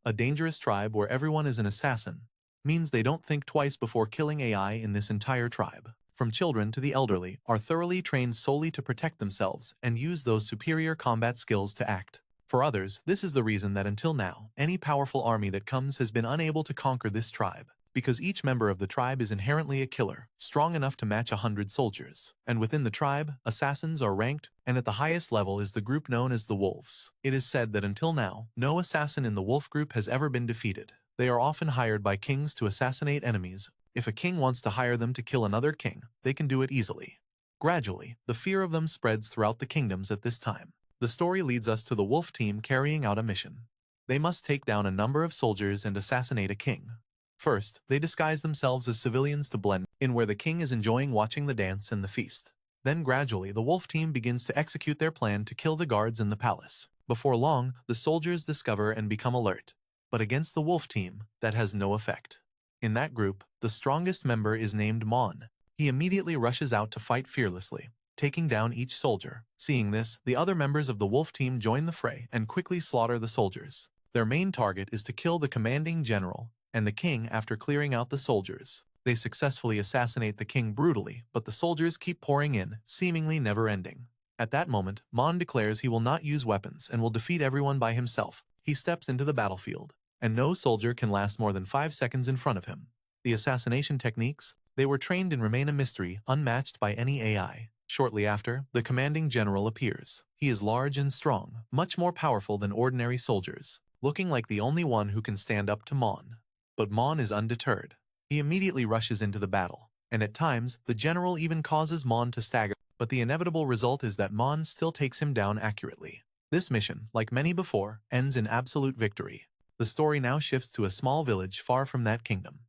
a dangerous tribe where everyone is an assassin, means they don't think twice before killing AI in this entire tribe. From children to the elderly, are thoroughly trained solely to protect themselves and use those superior combat skills to act. For others, this is the reason that until now, any powerful army that comes has been unable to conquer this tribe, because each member of the tribe is inherently a killer, strong enough to match 100 soldiers. And within the tribe, assassins are ranked, and at the highest level is the group known as the Wolves. It is said that until now, no assassin in the Wolf group has ever been defeated. They are often hired by kings to assassinate enemies. If a king wants to hire them to kill another king, they can do it easily. Gradually, the fear of them spreads throughout the kingdoms at this time. The story leads us to the Wolf team carrying out a mission. They must take down a number of soldiers and assassinate a king. First, they disguise themselves as civilians to blend in where the king is enjoying watching the dance and the feast. Then gradually the Wolf team begins to execute their plan to kill the guards in the palace. Before long, the soldiers discover and become alert. But against the Wolf team, that has no effect. In that group, the strongest member is named Mon. He immediately rushes out to fight fearlessly, taking down each soldier. Seeing this, the other members of the Wolf team join the fray and quickly slaughter the soldiers. Their main target is to kill the commanding general and the king after clearing out the soldiers. They successfully assassinate the king brutally, but the soldiers keep pouring in, seemingly never ending. At that moment, Mon declares he will not use weapons and will defeat everyone by himself. He steps into the battlefield, and no soldier can last more than 5 seconds in front of him. The assassination techniques, they were trained and remain a mystery, unmatched by any AI. Shortly after, the commanding general appears. He is large and strong, much more powerful than ordinary soldiers, looking like the only one who can stand up to Mon. But Mon is undeterred. He immediately rushes into the battle, and at times, the general even causes Mon to stagger, but the inevitable result is that Mon still takes him down accurately. This mission, like many before, ends in absolute victory. The story now shifts to a small village far from that kingdom.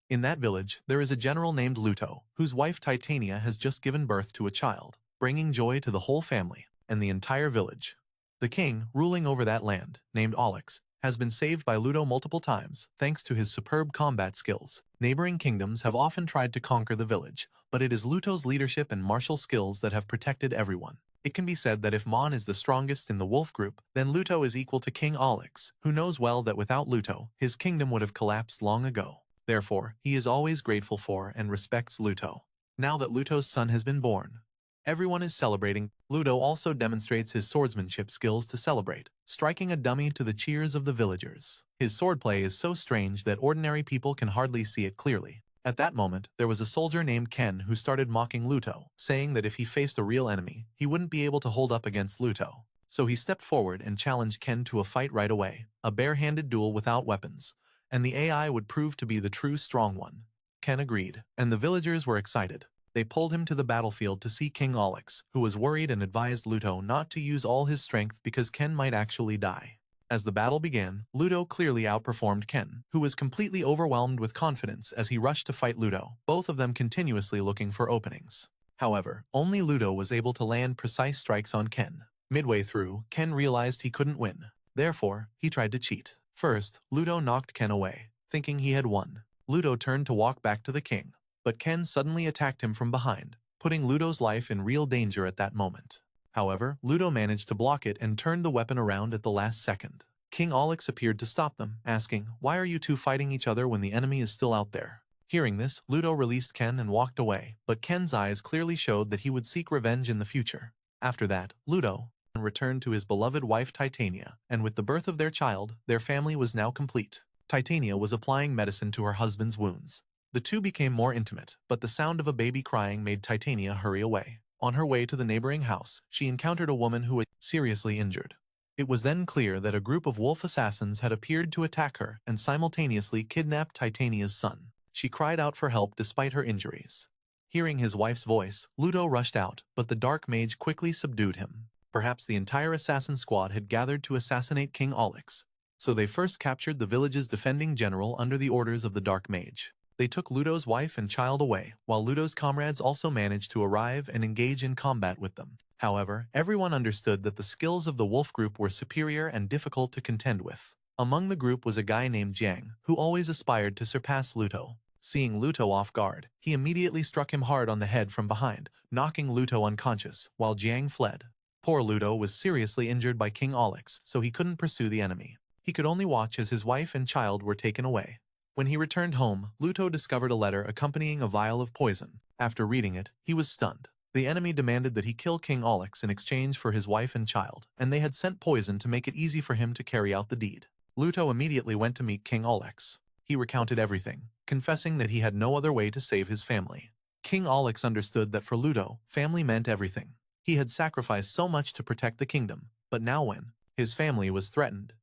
In that village, there is a general named Luto, whose wife Titania has just given birth to a child, bringing joy to the whole family and the entire village. The king, ruling over that land, named Alex, has been saved by Luto multiple times, thanks to his superb combat skills. Neighboring kingdoms have often tried to conquer the village, but it is Luto's leadership and martial skills that have protected everyone. It can be said that if Mon is the strongest in the Wolf group, then Luto is equal to King Alex, who knows well that without Luto, his kingdom would have collapsed long ago. Therefore, he is always grateful for and respects Luto. Now that Luto's son has been born, everyone is celebrating. Luto also demonstrates his swordsmanship skills to celebrate, striking a dummy to the cheers of the villagers. His swordplay is so strange that ordinary people can hardly see it clearly. At that moment, there was a soldier named Ken who started mocking Luto, saying that if he faced a real enemy, he wouldn't be able to hold up against Luto. So he stepped forward and challenged Ken to a fight right away, a bare-handed duel without weapons, and the AI would prove to be the true strong one. Ken agreed, and the villagers were excited. They pulled him to the battlefield to see King Alex, who was worried and advised Luto not to use all his strength because Ken might actually die. As the battle began, Luto clearly outperformed Ken, who was completely overwhelmed with confidence as he rushed to fight Luto, both of them continuously looking for openings. However, only Luto was able to land precise strikes on Ken. Midway through, Ken realized he couldn't win. Therefore, he tried to cheat. First, Luto knocked Ken away, thinking he had won. Luto turned to walk back to the king, but Ken suddenly attacked him from behind, putting Luto's life in real danger at that moment. However, Luto managed to block it and turned the weapon around at the last second. King Alex appeared to stop them, asking, "Why are you two fighting each other when the enemy is still out there?" Hearing this, Luto released Ken and walked away, but Ken's eyes clearly showed that he would seek revenge in the future. After that, Luto returned to his beloved wife Titania, and with the birth of their child, their family was now complete. Titania was applying medicine to her husband's wounds. The two became more intimate, but the sound of a baby crying made Titania hurry away. On her way to the neighboring house, she encountered a woman who was seriously injured. It was then clear that a group of wolf assassins had appeared to attack her and simultaneously kidnapped Titania's son. She cried out for help despite her injuries. Hearing his wife's voice, Luto rushed out, but the dark mage quickly subdued him. Perhaps the entire assassin squad had gathered to assassinate King Alex, so they first captured the village's defending general under the orders of the dark mage. They took Luto's wife and child away, while Luto's comrades also managed to arrive and engage in combat with them. However, everyone understood that the skills of the wolf group were superior and difficult to contend with. Among the group was a guy named Jiang, who always aspired to surpass Luto. Seeing Luto off guard, he immediately struck him hard on the head from behind, knocking Luto unconscious, while Jiang fled. Poor Luto was seriously injured by King Alex, so he couldn't pursue the enemy. He could only watch as his wife and child were taken away. When he returned home, Luto discovered a letter accompanying a vial of poison. After reading it, he was stunned. The enemy demanded that he kill King Alex in exchange for his wife and child, and they had sent poison to make it easy for him to carry out the deed. Luto immediately went to meet King Alex. He recounted everything, confessing that he had no other way to save his family. King Alex understood that for Luto, family meant everything. He had sacrificed so much to protect the kingdom, but now when his family was threatened,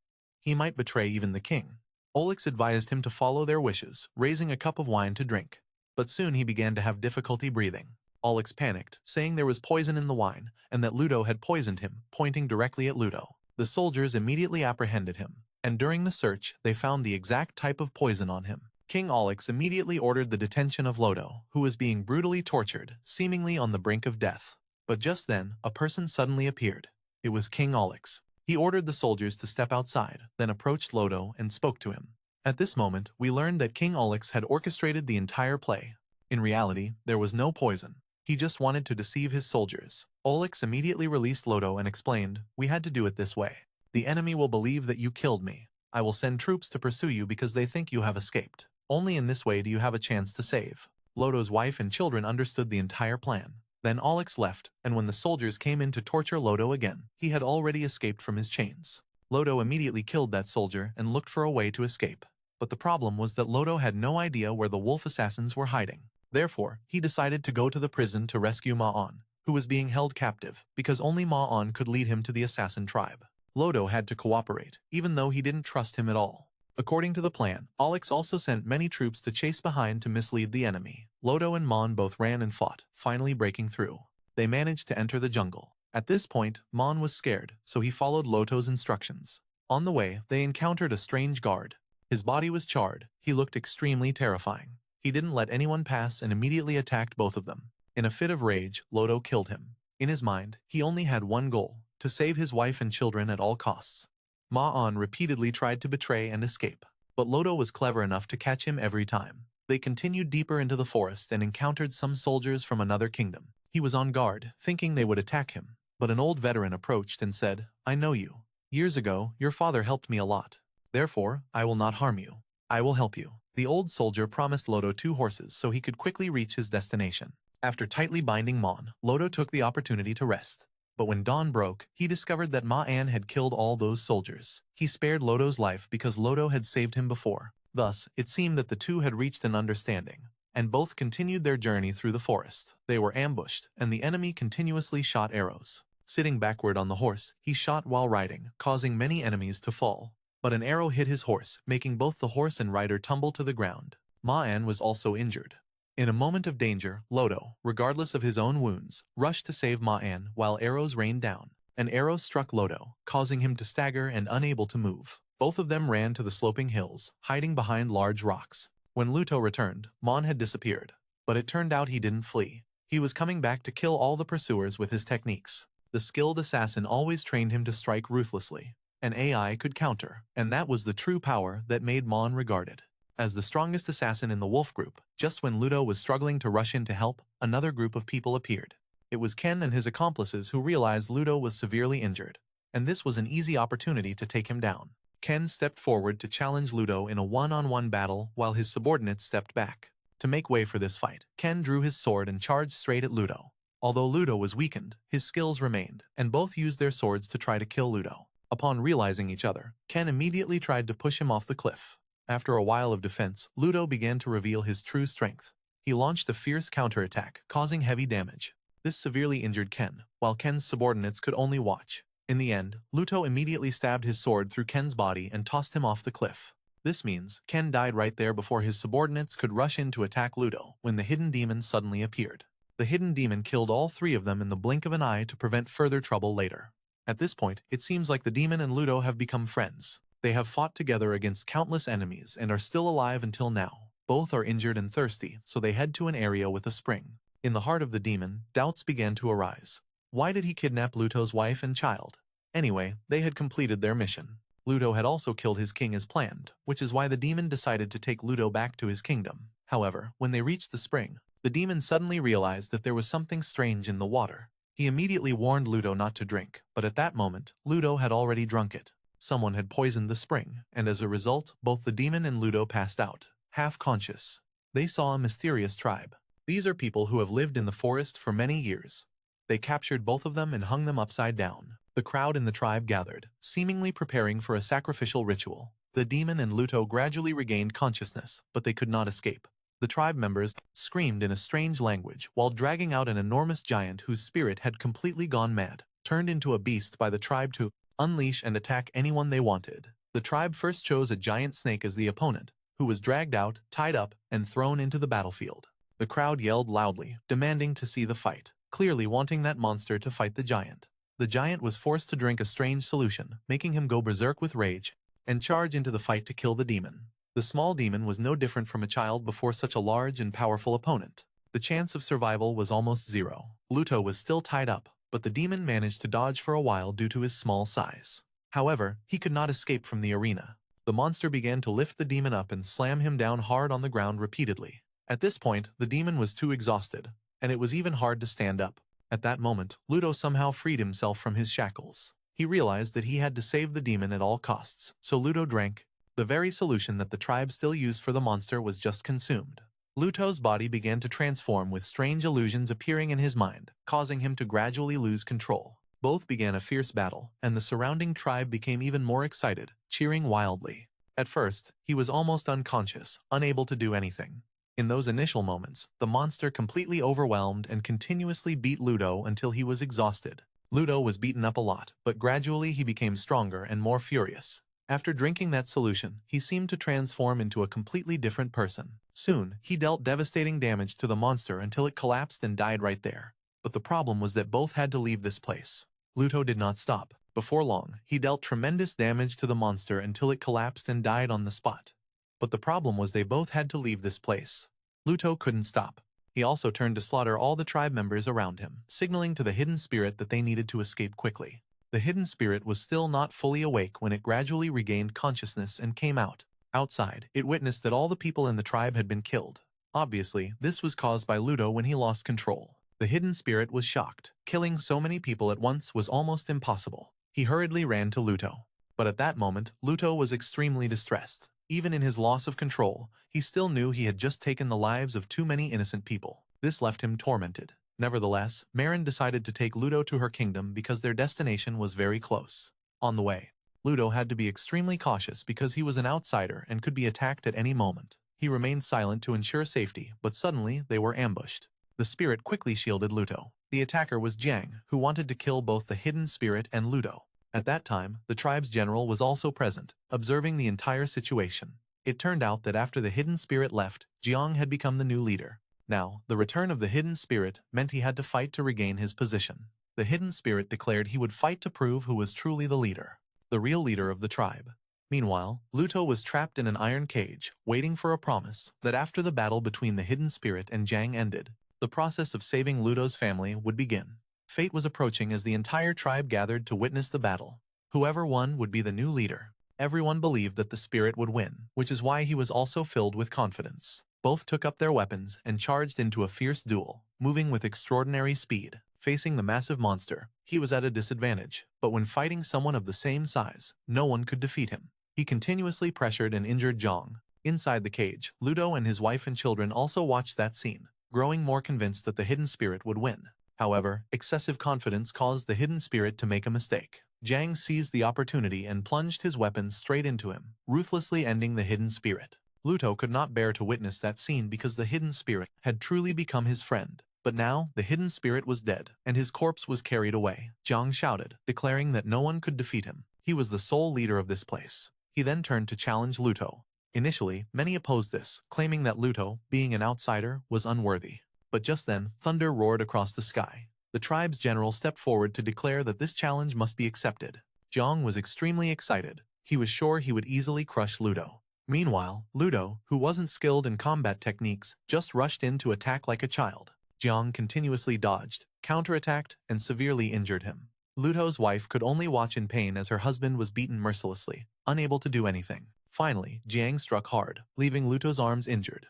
he might betray even the king. Alex advised him to follow their wishes, raising a cup of wine to drink. But soon he began to have difficulty breathing. Alex panicked, saying there was poison in the wine, and that Luto had poisoned him, pointing directly at Luto. The soldiers immediately apprehended him, and during the search, they found the exact type of poison on him. King Alex immediately ordered the detention of Luto, who was being brutally tortured, seemingly on the brink of death. But just then, a person suddenly appeared. It was King Alex. He ordered the soldiers to step outside, then approached Luto and spoke to him. At this moment, we learned that King Alex had orchestrated the entire play. In reality, there was no poison. He just wanted to deceive his soldiers. Alex immediately released Luto and explained, "We had to do it this way. The enemy will believe that you killed me. I will send troops to pursue you because they think you have escaped. Only in this way do you have a chance to save." Luto's wife and children understood the entire plan. Then Alex left, and when the soldiers came in to torture Luto again, he had already escaped from his chains. Luto immediately killed that soldier and looked for a way to escape. But the problem was that Luto had no idea where the wolf assassins were hiding. Therefore, he decided to go to the prison to rescue Ma-on, who was being held captive, because only Ma-on could lead him to the assassin tribe. Luto had to cooperate, even though he didn't trust him at all. According to the plan, Alex also sent many troops to chase behind to mislead the enemy. Luto and Mon both ran and fought, finally breaking through. They managed to enter the jungle. At this point, Mon was scared, so he followed Luto's instructions. On the way, they encountered a strange guard. His body was charred. He looked extremely terrifying. He didn't let anyone pass and immediately attacked both of them. In a fit of rage, Luto killed him. In his mind, he only had one goal: to save his wife and children at all costs. Ma-on repeatedly tried to betray and escape, but Luto was clever enough to catch him every time. They continued deeper into the forest and encountered some soldiers from another kingdom. He was on guard, thinking they would attack him, but an old veteran approached and said, "I know you. Years ago, your father helped me a lot. Therefore, I will not harm you. I will help you." The old soldier promised Luto 2 horses so he could quickly reach his destination. After tightly binding Mon, Luto took the opportunity to rest. But when dawn broke, he discovered that Ma-an had killed all those soldiers. He spared Luto's life because Luto had saved him before. Thus, it seemed that the two had reached an understanding, and both continued their journey through the forest. They were ambushed, and the enemy continuously shot arrows. Sitting backward on the horse, he shot while riding, causing many enemies to fall. But an arrow hit his horse, making both the horse and rider tumble to the ground. Ma-an was also injured. In a moment of danger, Luto, regardless of his own wounds, rushed to save Ma-an while arrows rained down. An arrow struck Luto, causing him to stagger and unable to move. Both of them ran to the sloping hills, hiding behind large rocks. When Luto returned, Mon had disappeared. But it turned out he didn't flee. He was coming back to kill all the pursuers with his techniques. The skilled assassin always trained him to strike ruthlessly. An AI could counter, and that was the true power that made Mon regarded as the strongest assassin in the wolf group. Just when Luto was struggling to rush in to help, another group of people appeared. It was Ken and his accomplices who realized Luto was severely injured, and this was an easy opportunity to take him down. Ken stepped forward to challenge Luto in a one-on-one battle while his subordinates stepped back. To make way for this fight, Ken drew his sword and charged straight at Luto. Although Luto was weakened, his skills remained, and both used their swords to try to kill Luto. Upon realizing each other, Ken immediately tried to push him off the cliff. After a while of defense, Luto began to reveal his true strength. He launched a fierce counterattack, causing heavy damage. This severely injured Ken, while Ken's subordinates could only watch. In the end, Luto immediately stabbed his sword through Ken's body and tossed him off the cliff. This means Ken died right there before his subordinates could rush in to attack Luto when the hidden demon suddenly appeared. The hidden demon killed all 3 of them in the blink of an eye to prevent further trouble later. At this point, it seems like the demon and Luto have become friends. They have fought together against countless enemies and are still alive until now. Both are injured and thirsty, so they head to an area with a spring. In the heart of the demon, doubts began to arise. Why did he kidnap Luto's wife and child? Anyway, they had completed their mission. Luto had also killed his king as planned, which is why the demon decided to take Luto back to his kingdom. However, when they reached the spring, the demon suddenly realized that there was something strange in the water. He immediately warned Luto not to drink, but at that moment, Luto had already drunk it. Someone had poisoned the spring, and as a result, both the demon and Ludo passed out, half conscious. They saw a mysterious tribe. These are people who have lived in the forest for many years. They captured both of them and hung them upside down. The crowd in the tribe gathered, seemingly preparing for a sacrificial ritual. The demon and Ludo gradually regained consciousness, but they could not escape. The tribe members screamed in a strange language while dragging out an enormous giant whose spirit had completely gone mad, turned into a beast by the tribe to unleash and attack anyone they wanted. The tribe first chose a giant snake as the opponent, who was dragged out, tied up, and thrown into the battlefield. The crowd yelled loudly, demanding to see the fight, clearly wanting that monster to fight the giant. The giant was forced to drink a strange solution, making him go berserk with rage and charge into the fight to kill the demon. The small demon was no different from a child before such a large and powerful opponent. The chance of survival was almost zero. Ludo was still tied up, but the demon managed to dodge for a while due to his small size. However, he could not escape from the arena. The monster began to lift the demon up and slam him down hard on the ground repeatedly. At this point, the demon was too exhausted, and it was even hard to stand up. At that moment, Ludo somehow freed himself from his shackles. He realized that he had to save the demon at all costs, so Ludo drank. The very solution that the tribe still used for the monster was just consumed. Ludo's body began to transform with strange illusions appearing in his mind, causing him to gradually lose control. Both began a fierce battle, and the surrounding tribe became even more excited, cheering wildly. At first, he was almost unconscious, unable to do anything. In those initial moments, the monster completely overwhelmed and continuously beat Ludo until he was exhausted. Ludo was beaten up a lot, but gradually he became stronger and more furious. After drinking that solution, he seemed to transform into a completely different person. Soon, he dealt devastating damage to the monster until it collapsed and died right there. But the problem was that both had to leave this place. Ludo did not stop. Before long, he dealt tremendous damage to the monster until it collapsed and died on the spot. But the problem was they both had to leave this place. Ludo couldn't stop. He also turned to slaughter all the tribe members around him, signaling to the hidden spirit that they needed to escape quickly. The hidden spirit was still not fully awake when it gradually regained consciousness and came out. Outside, it witnessed that all the people in the tribe had been killed. Obviously, this was caused by Ludo when he lost control. The hidden spirit was shocked. Killing so many people at once was almost impossible. He hurriedly ran to Ludo. But at that moment, Ludo was extremely distressed. Even in his loss of control, he still knew he had just taken the lives of too many innocent people. This left him tormented. Nevertheless, Marin decided to take Ludo to her kingdom because their destination was very close. On the way, Ludo had to be extremely cautious because he was an outsider and could be attacked at any moment. He remained silent to ensure safety, but suddenly they were ambushed. The spirit quickly shielded Ludo. The attacker was Jiang, who wanted to kill both the hidden spirit and Ludo. At that time, the tribe's general was also present, observing the entire situation. It turned out that after the hidden spirit left, Jiang had become the new leader. Now, the return of the hidden spirit meant he had to fight to regain his position. The hidden spirit declared he would fight to prove who was truly the leader, the real leader of the tribe. Meanwhile, Ludo was trapped in an iron cage, waiting for a promise that after the battle between the hidden spirit and Jiang ended, the process of saving Ludo's family would begin. Fate was approaching as the entire tribe gathered to witness the battle. Whoever won would be the new leader. Everyone believed that the spirit would win, which is why he was also filled with confidence. Both took up their weapons and charged into a fierce duel, moving with extraordinary speed. Facing the massive monster, he was at a disadvantage, but when fighting someone of the same size, no one could defeat him. He continuously pressured and injured Jiang. Inside the cage, Ludo and his wife and children also watched that scene, growing more convinced that the hidden spirit would win. However, excessive confidence caused the hidden spirit to make a mistake. Jiang seized the opportunity and plunged his weapons straight into him, ruthlessly ending the hidden spirit. Ludo could not bear to witness that scene because the hidden spirit had truly become his friend. But now, the hidden spirit was dead, and his corpse was carried away. Jiang shouted, declaring that no one could defeat him. He was the sole leader of this place. He then turned to challenge Ludo. Initially, many opposed this, claiming that Ludo, being an outsider, was unworthy. But just then, thunder roared across the sky. The tribe's general stepped forward to declare that this challenge must be accepted. Jiang was extremely excited. He was sure he would easily crush Ludo. Meanwhile, Ludo, who wasn't skilled in combat techniques, just rushed in to attack like a child. Jiang continuously dodged, counterattacked, and severely injured him. Ludo's wife could only watch in pain as her husband was beaten mercilessly, unable to do anything. Finally, Jiang struck hard, leaving Ludo's arms injured.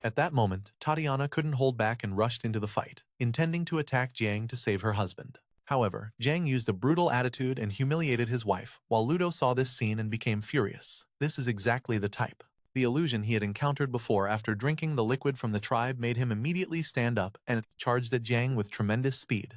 At that moment, Tatiana couldn't hold back and rushed into the fight, intending to attack Jiang to save her husband. However, Jiang used a brutal attitude and humiliated his wife, while Ludo saw this scene and became furious. This is exactly the type. The illusion he had encountered before after drinking the liquid from the tribe made him immediately stand up and charged at Jiang with tremendous speed.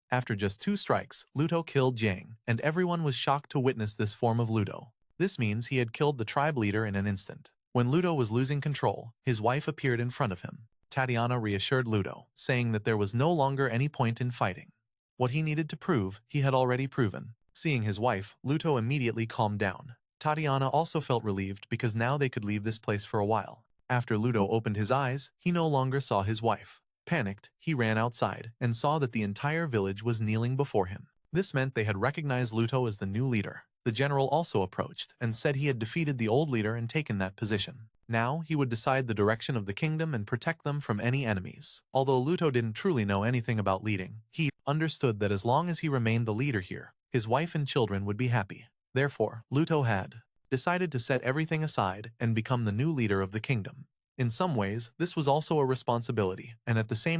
After just 2 strikes, Ludo killed Jiang, and everyone was shocked to witness this form of Ludo. This means he had killed the tribe leader in an instant. When Ludo was losing control, his wife appeared in front of him. Tatiana reassured Ludo, saying that there was no longer any point in fighting. What he needed to prove, he had already proven. Seeing his wife, Ludo immediately calmed down. Tatiana also felt relieved because now they could leave this place for a while. After Ludo opened his eyes, he no longer saw his wife. Panicked, he ran outside and saw that the entire village was kneeling before him. This meant they had recognized Ludo as the new leader. The general also approached and said he had defeated the old leader and taken that position. Now, he would decide the direction of the kingdom and protect them from any enemies. Although Ludo didn't truly know anything about leading, he understood that as long as he remained the leader here, his wife and children would be happy. Therefore, Ludo had decided to set everything aside and become the new leader of the kingdom. In some ways, this was also a responsibility, and at the same